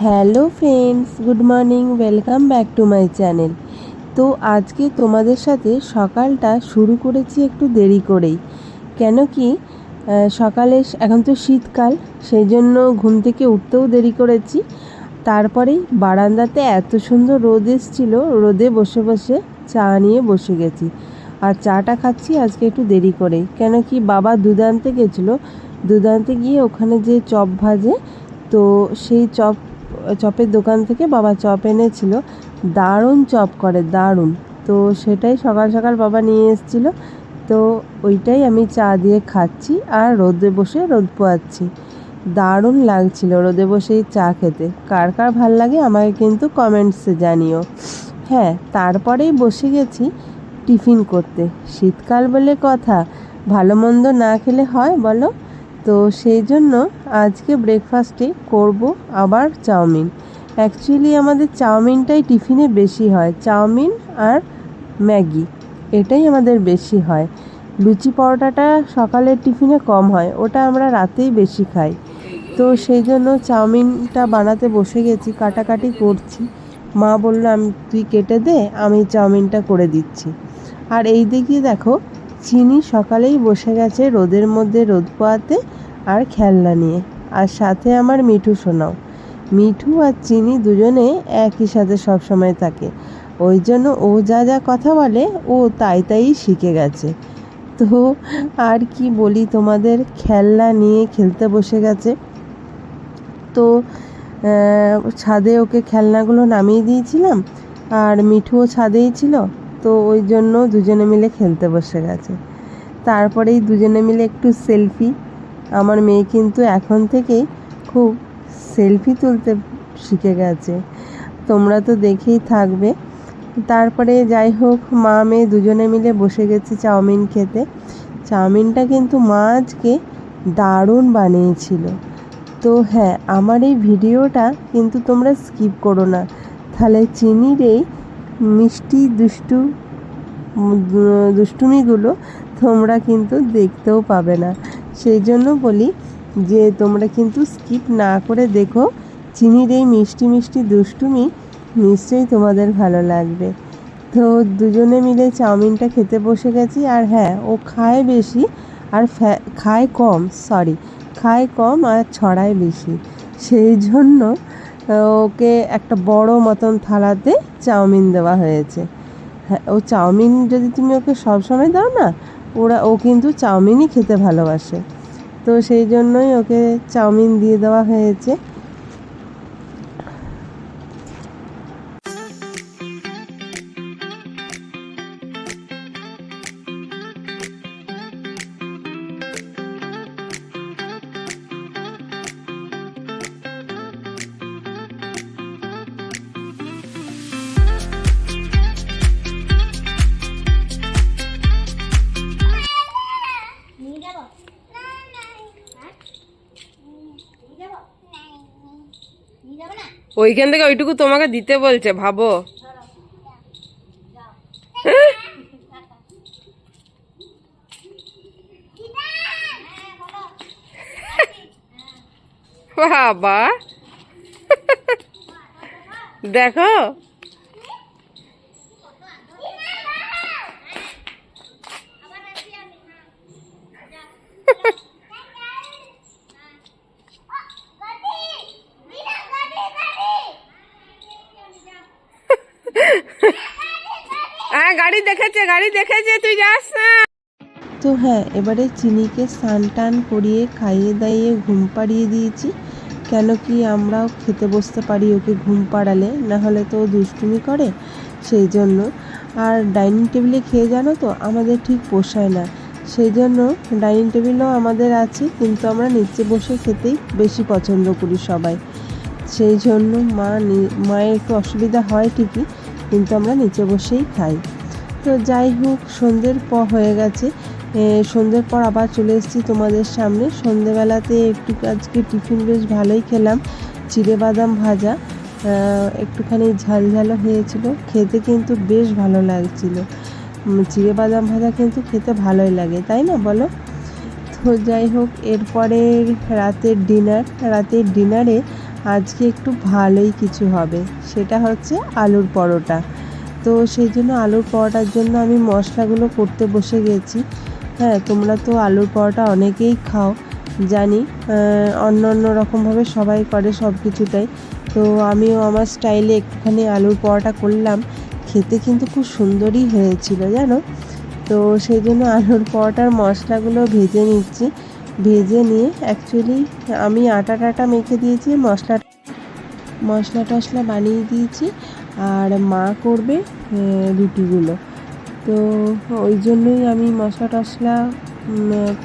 Hello friends, good morning, welcome back to my channel. তো আজকে তোমাদের সাথে সকালটা শুরু করেছি একটু দেরি করেই। কেন কি সকালে এখন তো শীতকাল, সেই জন্য ঘুম থেকে উঠতেও দেরি করেছি। তারপরেই বারান্দাতে এত সুন্দর রোদ এসেছিলো, রোদে বসে বসে চা নিয়ে বসে গেছি। আর চাটা খাচ্ছি আজকে একটু দেরি করেই, কেন কি বাবা দুধ আনতে গেছিলো। দুধ আনতে গিয়ে ওখানে যে চপ ভাজে, তো সেই চপের দোকান থেকে বাবা চপ এনেছিল। দারুণ চপ করে, দারুণ। তো সেটাই সকাল সকাল বাবা নিয়ে এসেছিলো, তো ওইটাই আমি চা দিয়ে খাচ্ছি আর রোদে বসে রোদ পোয়াচ্ছি। দারুণ লাগছিল রোদে বসেই চা খেতে। কার কার ভাল লাগে আমাকে কিন্তু কমেন্টসে জানিও। হ্যাঁ, তারপরেই বসে গেছি টিফিন করতে। শীতকাল বলে কথা, ভালো মন্দ না খেলে হয় বলো? তো সেই জন্য আজকে ব্রেকফাস্টে করব আবার চাউমিন। অ্যাকচুয়ালি আমাদের চাউমিনটাই টিফিনে বেশি হয়, চাউমিন আর ম্যাগি, এটাই আমাদের বেশি হয়। লুচি পরোটাটা সকালের টিফিনে কম হয়, ওটা আমরা রাতেই বেশি খাই। তো সেই জন্য চাউমিনটা বানাতে বসে গেছি, কাটাকাটি করছি। মা বলল তুই কেটে দে, আমি চাউমিনটা করে দিচ্ছি। আর এই দিকে দেখো, চিনি সকালেই বসে গেছে রোদের মধ্যে রোদ পোয়াতে আর খেলনা নিয়ে। আর সাথে আমার মিঠু সোনাও। মিঠু আর চিনি দুজনে একই সাথে সবসময় থাকে, ওই জন্য ও যা যা কথা বলে ও তাই শিখে গেছে। তো আর কি বলি তোমাদের, খেলনা নিয়ে খেলতে বসে গেছে। তো ছাদে ওকে খেলনাগুলো নামিয়ে দিয়েছিলাম, আর মিঠুও ছাদেই ছিল, তো ওই জন্য দুজনে মিলে খেলতে বসে গেছে। তারপরেই দুজনে মিলে একটু সেলফি। আমার মেয়ে কিন্তু এখন থেকেই খুব সেলফি তুলতে শিখে গেছে, তোমরা তো দেখেই থাকবে। তারপরে যাই হোক, মা মেয়ে দুজনে মিলে বসে গেছি চাউমিন খেতে। চাউমিনটা কিন্তু মা আজকে দারুণ বানিয়েছিল। তো হ্যাঁ, আমার এই ভিডিওটা কিন্তু তোমরা স্কিপ করো না, তাহলে চিনির এই মিষ্টি দুষ্টুমিগুলো তোমরা কিন্তু দেখতেও পাবে না। সেই জন্য বলি যে তোমরা কিন্তু স্কিপ না করে দেখো, চিনির এই মিষ্টি মিষ্টি দুষ্টুমি নিশ্চয়ই তোমাদের ভালো লাগবে। তো দুজনে মিলে চাউমিনটা খেতে বসে গেছি। আর হ্যাঁ, ও খায় বেশি আর খায় কম আর ছড়ায় বেশি। সেই জন্য ওকে একটা বড় মতন থালাতে চাউমিন দেওয়া হয়েছে। হ্যাঁ, ও চাউমিন যদি তুমি ওকে সবসময় দাও না, ও কিন্তু চাউমিনই খেতে ভালোবাসে। তো সেই জন্যই ওকে চাউমিন দিয়ে দেওয়া হয়েছে। ওইখান থেকে ওইটুকু তোমাকে দিতে বলছে, ভাবো। বাবা দেখো, গাড়ি দেখেছে তুই যাস না। তো হ্যাঁ, এবারে চিনিকে স্নান টান করিয়ে খাইয়ে দাইয়ে ঘুম পাড়িয়ে দিয়েছি। কেন কি আমরাও খেতে বসতে পারি ওকে ঘুম পাড়ালে, না হলে তো দুষ্টুমি করে, সেই জন্য। আর ডাইনিং টেবিলে খেয়ে জানো তো আমাদের ঠিক পোষায় না, সেই জন্য ডাইনিং টেবিলও আমাদের আছে, কিন্তু আমরা নিচে বসে খেতেই বেশি পছন্দ করি সবাই। সেই জন্য মায়ের একটু অসুবিধা হয় ঠিকই, কিন্তু আমরা নিচে বসেই খাই। তো যাই হোক, সন্ধ্যের পর হয়ে গেছে। সন্ধ্যের পর আবার চলে এসেছি তোমাদের সামনে। সন্ধ্যেবেলাতে একটু আজকে টিফিন বেশ ভালোই খেলাম, চিড়ে বাদাম ভাজা, একটুখানি ঝালঝালও হয়েছিল, খেতে কিন্তু বেশ ভালো লাগছিল। চিড়ে বাদাম ভাজা কিন্তু খেতে ভালোই লাগে, তাই না বলো? তো যাই হোক, এরপরে রাতের ডিনারে আজকে একটু ভালোই কিছু হবে, সেটা হচ্ছে আলুর পরোটা। তো সেই জন্য আলুর পরোটার জন্য আমি মশলাগুলো করতে বসে গেছি। হ্যাঁ, তোমরা তো আলুর পরোটা অনেকেই খাও জানি, অন্য অন্য রকমভাবে সবাই করে সব কিছুটাই। তো আমিও আমার স্টাইলে একটুখানি আলুর পরোটা করলাম, খেতে কিন্তু খুব সুন্দরই হয়েছিল জানো। তো সেই জন্য আলুর পরোটার মশলাগুলো ভেজে নিচ্ছি। ভেজে নিয়ে অ্যাকচুয়ালি আমি আটা টাটা মেখে দিয়েছি, মশলা টশলা বানিয়ে দিয়েছি, আর মা করবে রুটিগুলো। তো ওই জন্যই আমি মশলা টশলা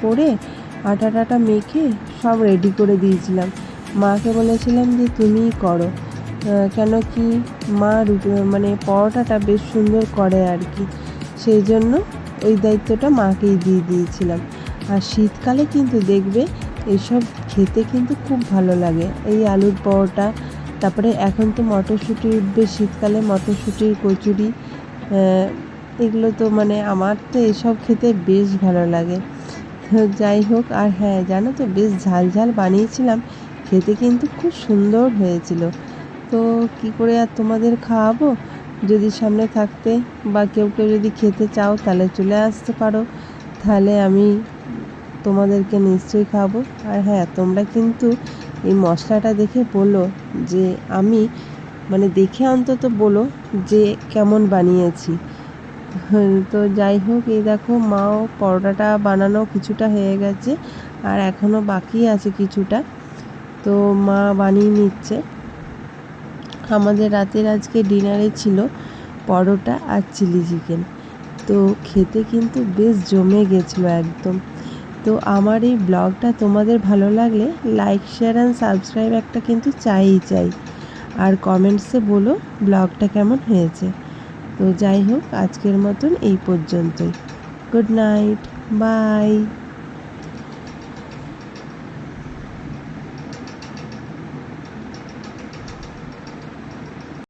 করে আটা টাটা মেখে সব রেডি করে দিয়েছিলাম। মাকে বলেছিলাম যে তুমিই করো, কেন কি মা মানে পরোটাটা বেশ সুন্দর করে আর কি, সেই জন্য ওই দায়িত্বটা মাকেই দিয়ে দিয়েছিলাম। আর শীতকালে কিন্তু দেখবে এসব খেতে কিন্তু খুব ভালো লাগে, এই আলুর পরোটা। তারপরে এখন তো মটরশুঁটি উঠবে শীতকালে, মটরশুঁটির কচুরি, এগুলো তো মানে আমার তো এসব খেতে বেশ ভালো লাগে। তো যাই হোক, আর হ্যাঁ জানো তো বেশ ঝাল ঝাল বানিয়েছিলাম, খেতে কিন্তু খুব সুন্দর হয়েছিল। তো কি করে আর তোমাদের খাওয়াবো, যদি সামনে থাকতে বা কেউ কেউ যদি খেতে চাও তাহলে চলে আসতে পারো, তাহলে আমি তোমাদেরকে নিশ্চয়ই খাওয়াবো। আর হ্যাঁ, তোমরা কিন্তু এই মশলাটা দেখে বলো যে আমি মানে দেখে অন্তত বলো যে কেমন বানিয়েছি। তো যাই হোক, এই দেখো মাও পরোটাটা বানানো কিছুটা হয়ে গেছে, আর এখনও বাকি আছে কিছুটা। তো মা বানিয়ে নিচ্ছে। আমাদের রাতের আজকে ডিনারে ছিল পরোটা আর চিলি চিকেন। তো খেতে কিন্তু বেশ জমে গেছিলো একদম। তো আমার এই ব্লগটা তোমাদের ভালো লাগলে লাইক শেয়ার অ্যান্ড সাবস্ক্রাইব একটা কিন্তু চাই। আর কমেন্টসে বলো ব্লগটা কেমন হয়েছে। তো যাই হোক, আজকের মতন এই পর্যন্তই। Good night, by.